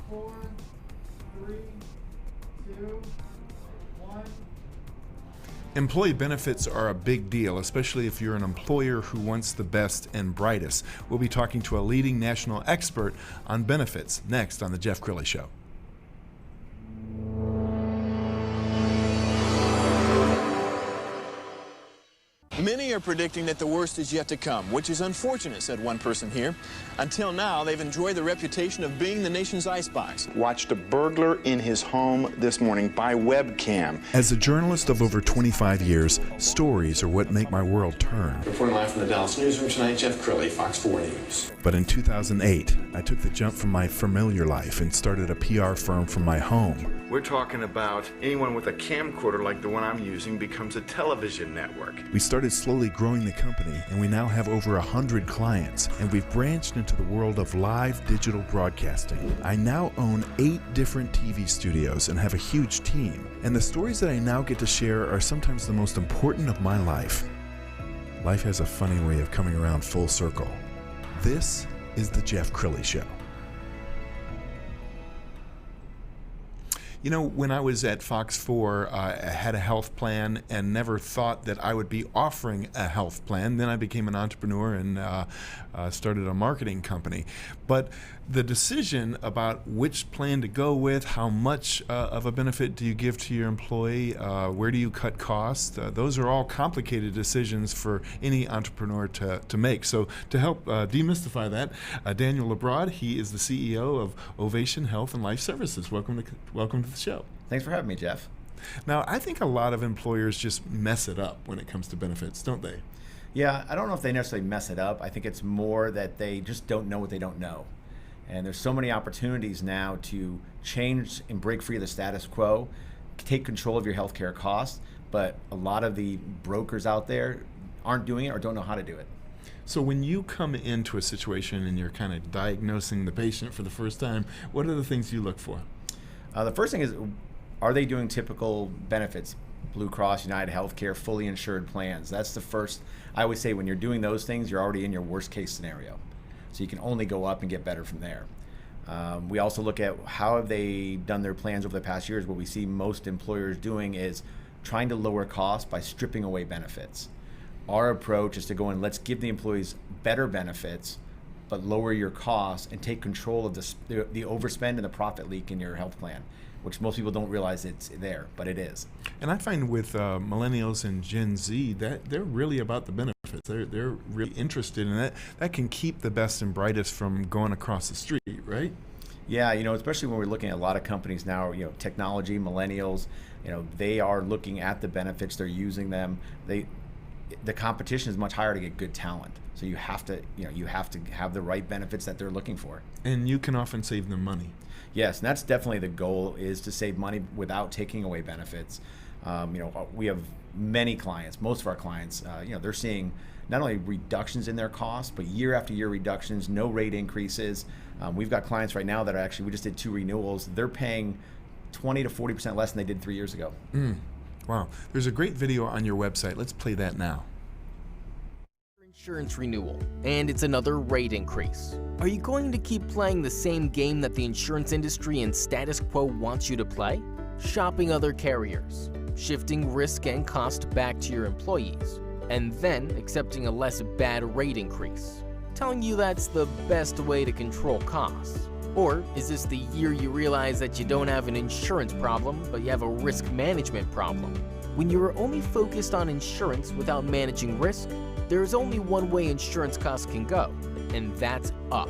4, 3, 2, 1. Employee benefits are a big deal, especially if you're an employer who wants the best and brightest. We'll be talking to a leading national expert on benefits next on The Jeff Crilley Show. Many are predicting that the worst is yet to come, which is unfortunate, said one person here. Until now, they've enjoyed the reputation of being the nation's icebox. Watched a burglar in his home this morning by webcam. As a journalist of over 25 years, stories are what make my world turn. Reporting live from the Dallas newsroom tonight, Jeff Crilley, Fox 4 News. But in 2008, I took the jump from my familiar life and started a PR firm from my home. We're talking about anyone with a camcorder like the one I'm using becomes a television network. We started slowly growing the company, and we now have over 100 clients, and we've branched into the world of live digital broadcasting. I now own 8 different TV studios and have a huge team, and the stories that I now get to share are sometimes the most important of my life. Life has a funny way of coming around full circle. This is The Jeff Crilley Show. You know, when I was at Fox 4, I had a health plan and never thought that I would be offering a health plan. Then I became an entrepreneur and started a marketing company. But the decision about which plan to go with, how much of a benefit do you give to your employee, where do you cut costs, those are all complicated decisions for any entrepreneur to make. So to help demystify that, Daniel LaBroad, he is the CEO of Ovation Health and Life Services. Welcome to the show. Thanks for having me, Jeff. Now, I think a lot of employers just mess it up when it comes to benefits, don't they? Yeah, I don't know if they necessarily mess it up. I think it's more that they just don't know what they don't know. And there's so many opportunities now to change and break free of the status quo, take control of your healthcare costs, but a lot of the brokers out there aren't doing it or don't know how to do it. So when you come into a situation and you're kind of diagnosing the patient for the first time, what are the things you look for? The first thing is, are they doing typical benefits? Blue Cross, United Healthcare, fully insured plans. That's the first. I always say when you're doing those things, you're already in your worst case scenario. So you can only go up and get better from there. We also look at how have they done their plans over the past years. What we see most employers doing is trying to lower costs by stripping away benefits. Our approach is to go in, let's give the employees better benefits, but lower your costs and take control of the overspend and the profit leak in your health plan, which most people don't realize it's there, but it is. And I find with millennials and Gen Z that they're really about the benefits. They're really interested in that. That can keep the best and brightest from going across the street, right? Yeah, especially when we're looking at a lot of companies now, technology, millennials, they are looking at the benefits, they're using them. The competition is much higher to get good talent. So you have to have the right benefits that they're looking for. And you can often save them money. Yes, and that's definitely the goal, is to save money without taking away benefits. We have many clients, most of our clients, they're seeing not only reductions in their costs, but year after year reductions, no rate increases. We've got clients right now that are we just did 2 renewals. They're paying 20 to 40% less than they did 3 years ago. Wow. There's a great video on your website. Let's play that now. Insurance renewal, and it's another rate increase. Are you going to keep playing the same game that the insurance industry and status quo wants you to play? Shopping other carriers, shifting risk and cost back to your employees, and then accepting a less bad rate increase, telling you that's the best way to control costs? Or is this the year you realize that you don't have an insurance problem, but you have a risk management problem? When you are only focused on insurance without managing risk, there is only one way insurance costs can go, and that's up.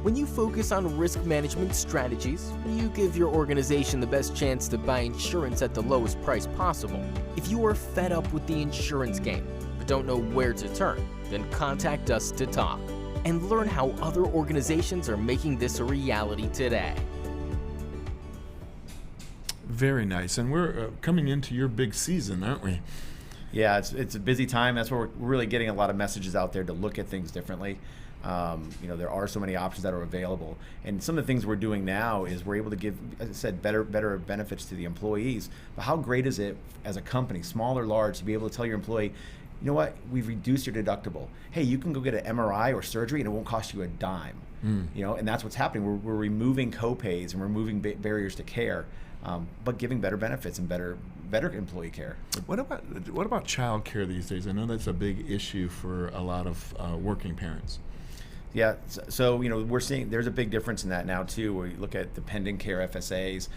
When you focus on risk management strategies, you give your organization the best chance to buy insurance at the lowest price possible. If you are fed up with the insurance game, but don't know where to turn, then contact us to talk and learn how other organizations are making this a reality today. Very nice. And we're coming into your big season, aren't we? Yeah, it's a busy time. That's where we're really getting a lot of messages out there to look at things differently. There are so many options that are available. And some of the things we're doing now is we're able to give, as I said, better benefits to the employees. But how great is it as a company, small or large, to be able to tell your employee, you know what, we've reduced your deductible. Hey, you can go get an MRI or surgery and it won't cost you a dime. You know, and that's what's happening. We're removing co-pays and removing barriers to care, but giving better benefits and better employee care. What about child care these days? I know that's a big issue for a lot of working parents. Yeah, so you know, we're seeing there's a big difference in that now too. Where you look at dependent care FSAs,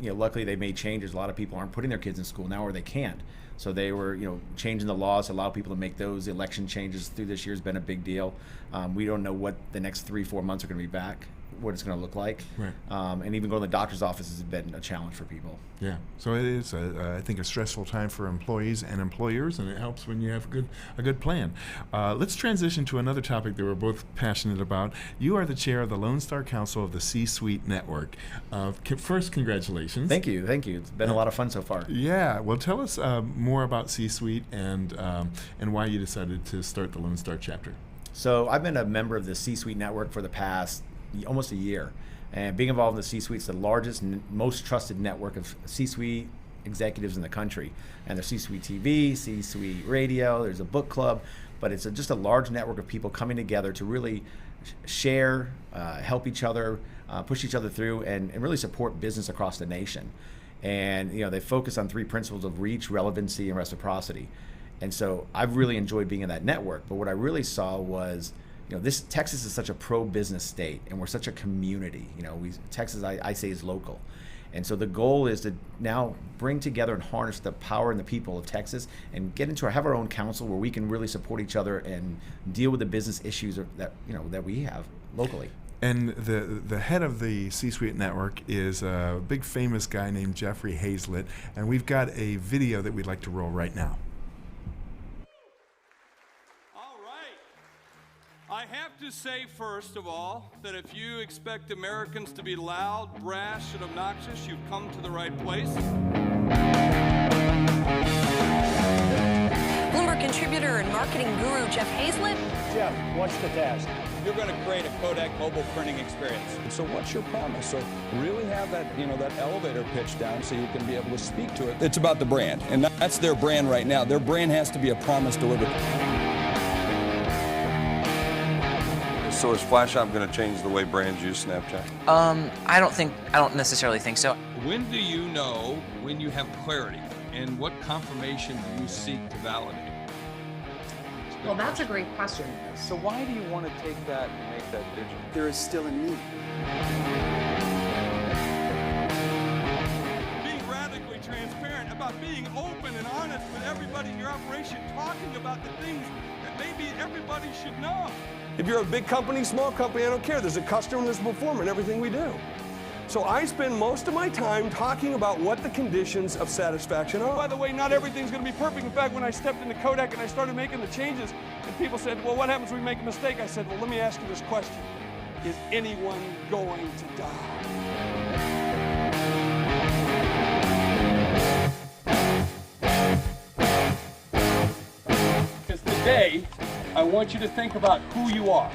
you know, luckily they made changes. A lot of people aren't putting their kids in school now, or they can't. So they were, you know, changing the laws to allow people to make those election changes through this year has been a big deal. We don't know what the next 3-4 months are going to be back, what it's going to look like. Right. And even going to the doctor's office has been a challenge for people. Yeah. So it is, I think, a stressful time for employees and employers, and it helps when you have a good plan. Let's transition to another topic that we're both passionate about. You are the chair of the Lone Star Council of the C-Suite Network. First, congratulations. Thank you. It's been a lot of fun so far. Yeah. Well, tell us more about C-Suite and why you decided to start the Lone Star chapter. So I've been a member of the C-Suite Network for the past almost a year. And being involved in the C-Suite is the largest and most trusted network of C-Suite executives in the country. And there's C-Suite TV, C-Suite Radio, there's a book club, but it's just a large network of people coming together to really share, help each other, push each other through, and really support business across the nation. And you know, they focus on 3 principles of reach, relevancy, and reciprocity. And so I've really enjoyed being in that network. But what I really saw was, you know, Texas is such a pro-business state, and we're such a community. You know, Texas, I say, is local. And so the goal is to now bring together and harness the power and the people of Texas and have our own council where we can really support each other and deal with the business issues that we have locally. And the head of the C-Suite Network is a big famous guy named Jeffrey Hazlett, and we've got a video that we'd like to roll right now. I have to say, first of all, that if you expect Americans to be loud, brash, and obnoxious, you've come to the right place. Bloomberg contributor and marketing guru Jeff Hazlett. Jeff, what's the task? You're going to create a Kodak mobile printing experience. So what's your promise? So really have that, that elevator pitch down so you can be able to speak to it. It's about the brand, and that's their brand right now. Their brand has to be a promise delivered. So is FlashOp going to change the way brands use Snapchat? I don't necessarily think so. When do you know when you have clarity, and what confirmation do you seek to validate? Well, that's a great question. So why do you want to take that and make that digital? There is still a need. Being radically transparent, about being open and honest with everybody in your operation, talking about the things that maybe everybody should know. If you're a big company, small company, I don't care. There's a customer and there's a performer in everything we do. So I spend most of my time talking about what the conditions of satisfaction are. By the way, not everything's going to be perfect. In fact, when I stepped into Kodak and I started making the changes, and people said, well, what happens when we make a mistake? I said, well, let me ask you this question. Is anyone going to die? Because today, I want you to think about who you are,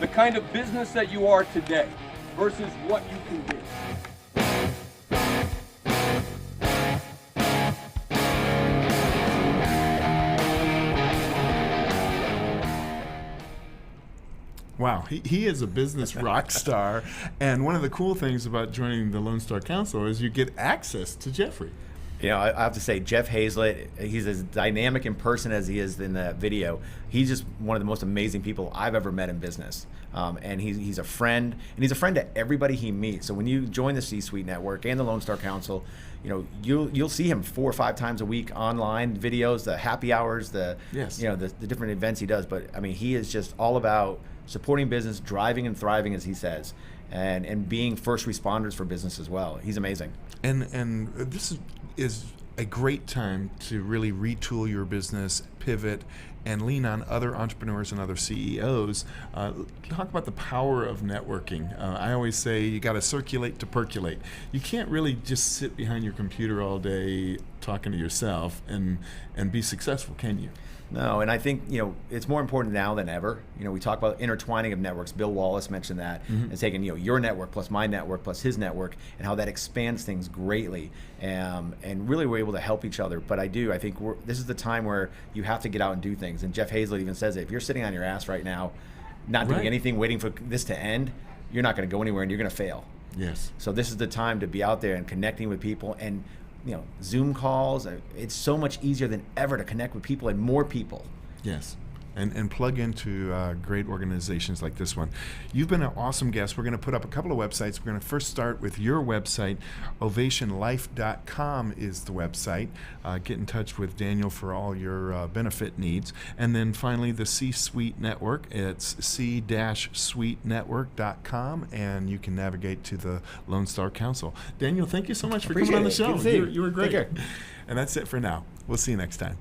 the kind of business that you are today versus what you can be. Wow, he is a business rock star, and one of the cool things about joining the Lone Star Council is you get access to Jeffrey. You know, I have to say, Jeff Hazlett, he's as dynamic in person as he is in that video. He's just one of the most amazing people I've ever met in business. And he's a friend, and he's a friend to everybody he meets. So when you join the C-Suite Network and the Lone Star Council, you'll see him 4 or 5 times a week online, videos, the happy hours, the different events he does. But I mean, he is just all about supporting business, driving and thriving, as he says, and being first responders for business as well. He's amazing. And this is a great time to really retool your business, pivot, and lean on other entrepreneurs and other CEOs. Talk about the power of networking. I always say you got to circulate to percolate. You can't really just sit behind your computer all day talking to yourself and be successful, can you? No, and I think, it's more important now than ever. We talk about intertwining of networks. Bill Wallace mentioned that, and taking, your network plus my network plus his network, and how that expands things greatly. And really we're able to help each other. But I think this is the time where you have to get out and do things. And Jeff Hazlett even says it. If you're sitting on your ass right now, not doing anything, waiting for this to end, you're not going to go anywhere and you're going to fail. Yes. So this is the time to be out there and connecting with people, and Zoom calls. It's so much easier than ever to connect with people and more people. Yes. And plug into great organizations like this one. You've been an awesome guest. We're going to put up a couple of websites. We're going to first start with your website. OvationLife.com is the website. Get in touch with Daniel for all your benefit needs. And then finally, the C-Suite Network. It's c-suitenetwork.com, and you can navigate to the Lone Star Council. Daniel, thank you so much for coming on the show. You were great. Take care. And that's it for now. We'll see you next time.